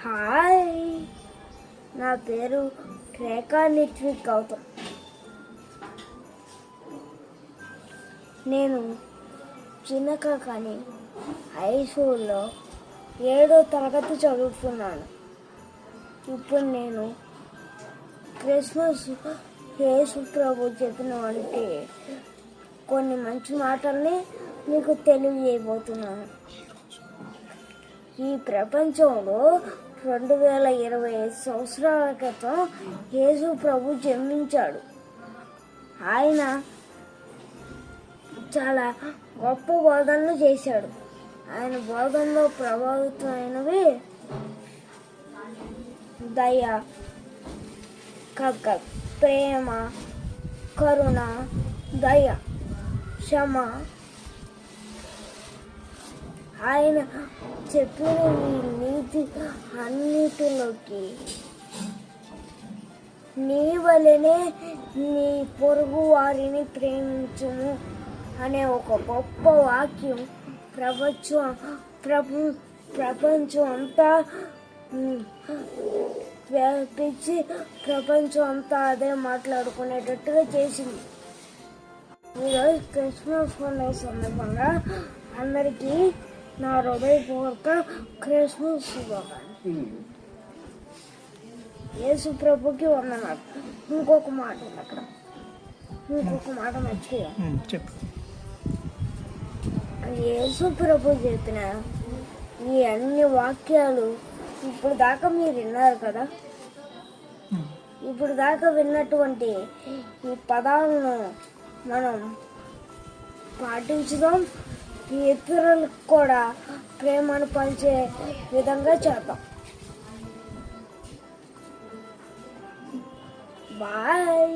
Hi, నా పేరు రేఖా నిత్విక్ గౌతమ్. నేను చిన్నకాకాని హై స్కూల్లో 7వ తరగతి చదువుతున్నాను. ఇప్పుడు నేను క్రిస్మస్ యేసు ప్రభు చెప్పిన వంటి కొన్ని మంచి మాటల్ని మీకు తెలియజేయబోతున్నాను. ఈ ప్రపంచంలో 2025 సంవత్సరాల క్రితం యేసు ప్రభు జన్మించాడు. ఆయన చాలా గొప్ప బోధనలు చేశాడు. ఆయన బోధనలో ప్రభావితమైనవి దయ, ప్రేమ, కరుణ, దయ, క్షమ. ఆయన చెప్పిన ఈ నీతి అన్నిటిలోకి నీ వలనే నీ పొరుగు వారిని ప్రేమించుము అనే ఒక గొప్ప వాక్యం ప్రపంచం అంతా వ్యాపించి ప్రపంచం అంతా అదే మాట్లాడుకునేటట్టుగా చేసింది. ఈరోజు క్రిస్మస్ పండుగ సందర్భంగా అందరికీ నా హృదయపూర్వక క్రిస్మస్ శుభాకాంక్షలు. యేసు ప్రభుకి వందనాలు. ఇంకొక మాట ఉంది అక్కడ, ఇంకొక మాట మర్చిపోయా. యేసు ప్రభు చెప్పిన ఈ అన్ని వాక్యాలు ఇప్పుడు దాకా మీరు విన్నారు కదా. ఇప్పుడు దాకా విన్నటువంటి ఈ పదాలను మనం పాటించుదాం. ఇతరులకు కూడా ప్రేమను పంచే విధంగా చేద్దాం. బాయ్.